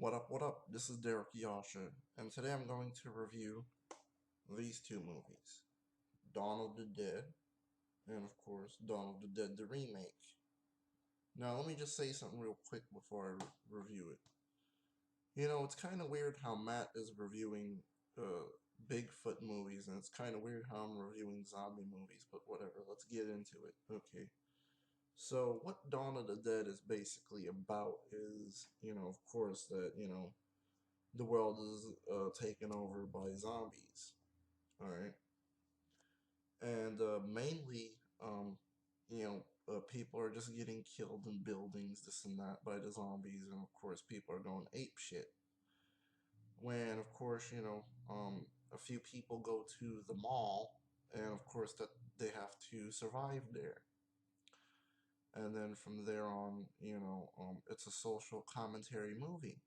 What up? This is Derrick Yasha, and today I'm going to review these two movies. Dawn of the Dead, and of course, Dawn of the Dead, the remake. Now, let me just say something real quick before I review it. You know, it's kind of weird how Matt is reviewing Bigfoot movies, and it's kind of weird how I'm reviewing zombie movies, but whatever, let's get into it. Okay. So, what Dawn of the Dead is basically about is, of course, that, the world is taken over by zombies. All right, and mainly, people are just getting killed in buildings, this and that, by the zombies, and of course, people are going ape shit. When, of course, a few people go to the mall, and of course, that they have to survive there. And then from there on, it's a social commentary movie.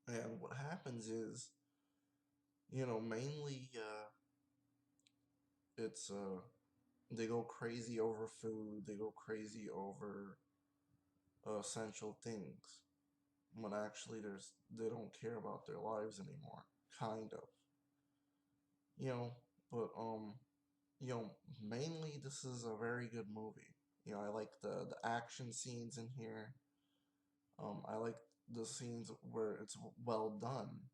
And what happens is, mainly, it's they go crazy over food, they go crazy over essential things, when actually they don't care about their lives anymore, kind of, you know. But mainly this is a very good movie. I like the action scenes in here. I like the scenes where it's well done.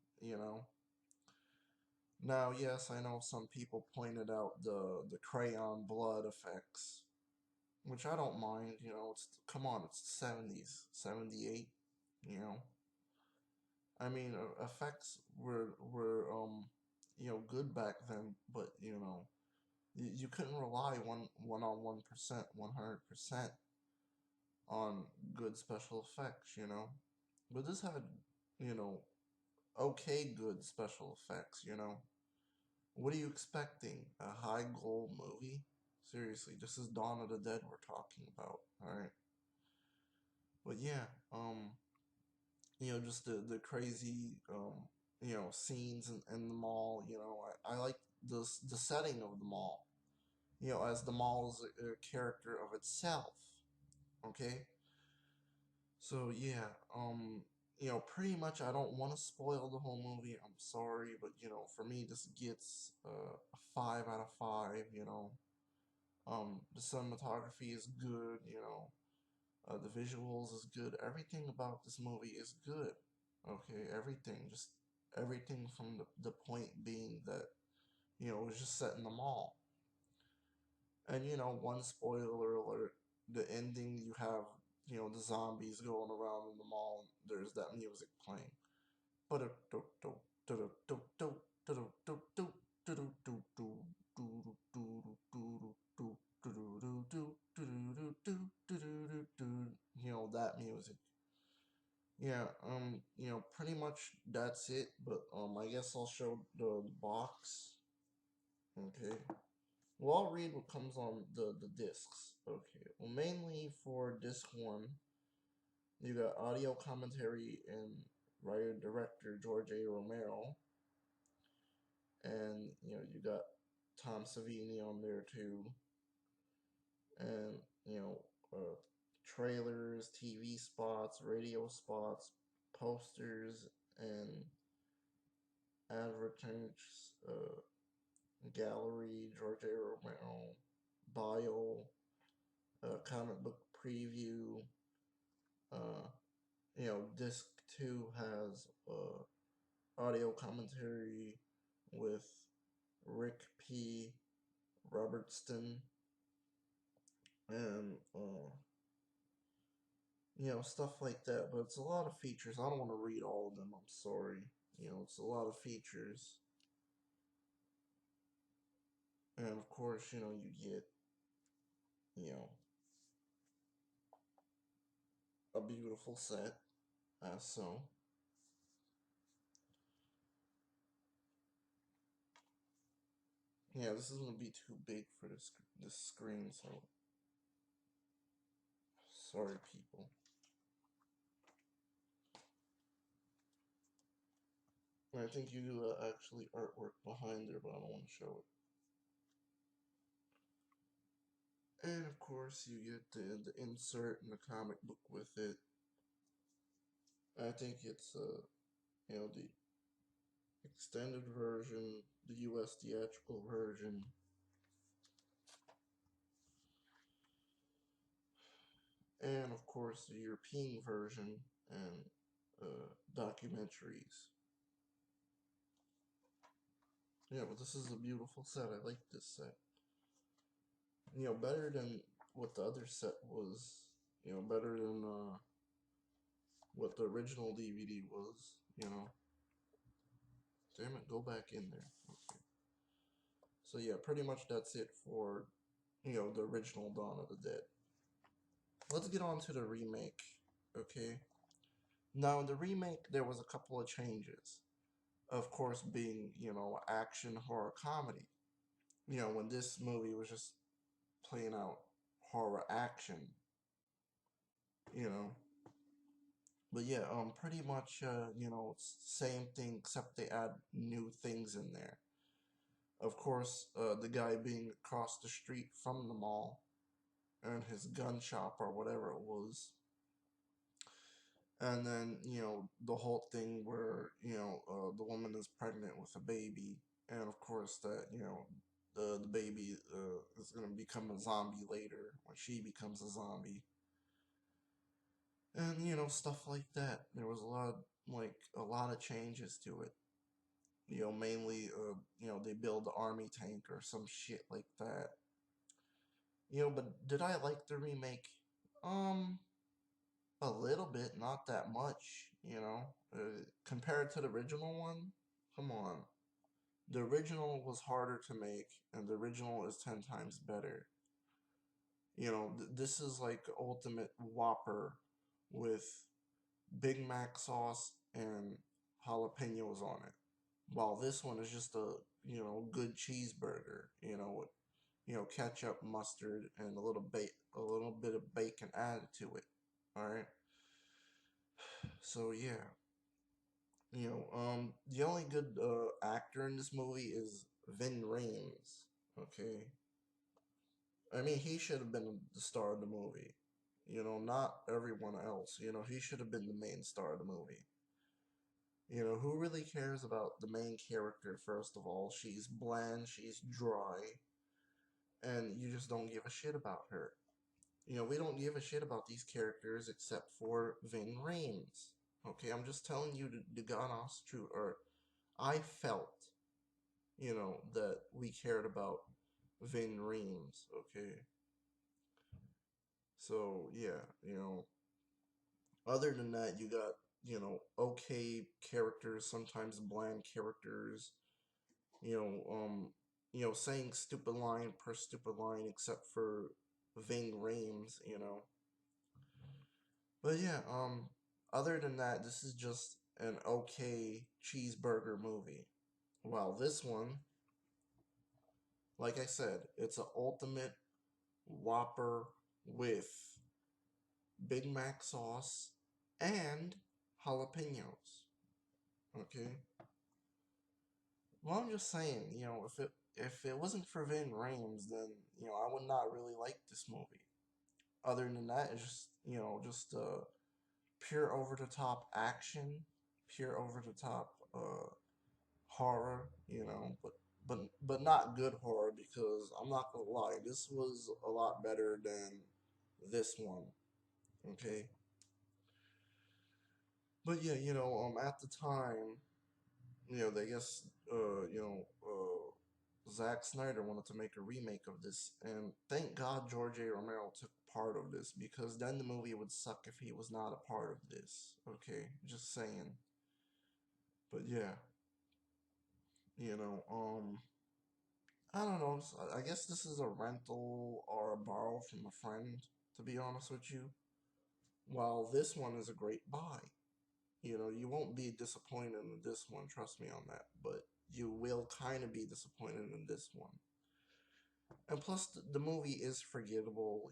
Now, yes, I know some people pointed out the crayon blood effects, which I don't mind. It's, come on, it's 70s, 78. You know, I mean, effects were good back then, but you couldn't rely one on 1%, 100% on good special effects. But this had you know okay good special effects. What are you expecting? A high goal movie? Seriously, this is Dawn of the Dead we're talking about. All right. But yeah, just the crazy, scenes in the mall. I like the setting of the mall. As the mall is a character of itself. Okay. So yeah, pretty much I don't want to spoil the whole movie. I'm sorry, but for me this gets a 5 out of 5. The cinematography is good. The visuals is good. Everything about this movie is good. Okay, everything, just everything from the point being that, it was just set in the mall. And, one spoiler alert, the ending, you have, the zombies going around in the mall, there's that music playing. That music. Yeah, pretty much that's it, but I guess I'll show the box. Okay. Well, I'll read what comes on the discs. Okay. Well, mainly for disc one, you got audio commentary and writer director George A. Romero, and you got Tom Savini on there too, and trailers, TV spots, radio spots, posters, and advertise gallery, George A. Romero, bio, comic book preview. Uh, disc two has audio commentary with Rick P. Robertson, and stuff like that. But it's a lot of features. I don't want to read all of them. I'm sorry. It's a lot of features, and of course, you get you know a beautiful set. So yeah, this is gonna be too big for this screen. So sorry, people. And I think you do actually artwork behind there, but I don't want to show it. And of course, you get the insert and the comic book with it. I think it's the extended version, the U.S. theatrical version, and of course the European version and documentaries. Yeah, but this is a beautiful set. I like this set. Better than what the other set was. Better than what the original DVD was. Damn it, go back in there. Okay. So yeah, pretty much that's it for the original Dawn of the Dead. Let's get on to the remake. Okay. Now in the remake, there was a couple of changes. Of course, being action horror comedy. When this movie was just playing out horror action. You know, but yeah, pretty much same thing except they add new things in there. Of course, the guy being across the street from the mall and his gun shop or whatever it was. And then, the whole thing where, the woman is pregnant with a baby. And of course, that, the baby is going to become a zombie later when she becomes a zombie. And, stuff like that. There was a lot of changes to it. Mainly, they build the army tank or some shit like that. But did I like the remake? Um, a little bit, not that much, compared to the original one. Come on. The original was harder to make, and the original is 10 times better. This is like ultimate Whopper with Big Mac sauce and jalapenos on it. While this one is just a, good cheeseburger, with, ketchup, mustard, and a little bit of bacon added to it. All right. So yeah, the only good actor in this movie is Vin Rames. Okay, I mean he should have been the star of the movie. Not everyone else. He should have been the main star of the movie. Who really cares about the main character? First of all, she's bland, she's dry, and you just don't give a shit about her. We don't give a shit about these characters except for Vin Rames. Okay, I'm just telling you the God honest truth. Or I felt, that we cared about Vin Rames. Okay, so yeah, other than that, you got okay characters, sometimes bland characters. You know, um, saying stupid line per stupid line, except for Vin Rames. But yeah, other than that, this is just an okay cheeseburger movie. While this one, like I said, it's an ultimate Whopper with Big Mac sauce and jalapenos. Okay. Well, I'm just saying, if it wasn't for Vin Rames, then I would not really like this movie. Other than that, it's just just pure over the top action, pure over the top horror, but not good horror because I'm not gonna lie, this was a lot better than this one. Okay, but yeah, at the time, they guess Zack Snyder wanted to make a remake of this, and thank God George A. Romero took part of this because then the movie would suck if he was not a part of this. Okay, just saying. But yeah, you know, um, I don't know. I guess this is a rental or a borrow from a friend, to be honest with you. While this one is a great buy. You won't be disappointed in this one, trust me on that. But you will kind of be disappointed in this one. And plus, the movie is forgettable.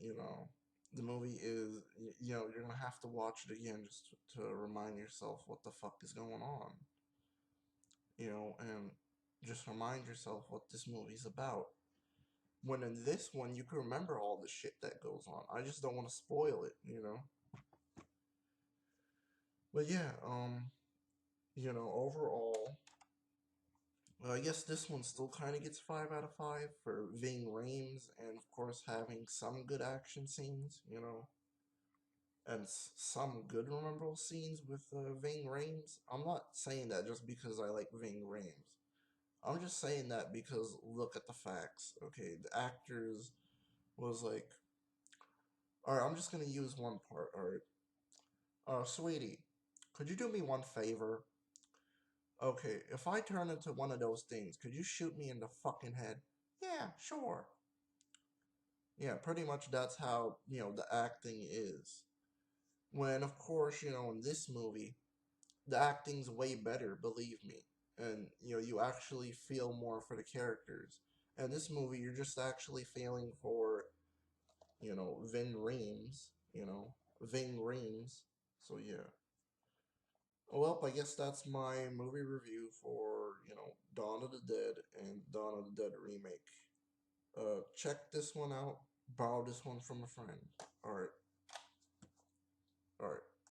The movie is, you're going to have to watch it again just to remind yourself what the fuck is going on. And just remind yourself what this movie's about. When in this one, you can remember all the shit that goes on. I just don't want to spoil it. But yeah, overall, I guess this one still kind of gets 5 out of 5 for Ving Rhames, and of course having some good action scenes, and some good memorable scenes with Ving Rhames. I'm not saying that just because I like Ving Rhames. I'm just saying that because look at the facts. Okay, the actors was like, all right, I'm just gonna use one part. All right, sweetie, could you do me one favor? Okay, if I turn into one of those things, could you shoot me in the fucking head? Yeah, sure. Yeah, pretty much that's how, the acting is. When, of course, in this movie, the acting's way better, believe me. And, you actually feel more for the characters. And this movie, you're just actually feeling for, Ving Reams. So, yeah. Well, I guess that's my movie review for, Dawn of the Dead and Dawn of the Dead Remake. Check this one out. Borrow this one from a friend. Alright. Alright.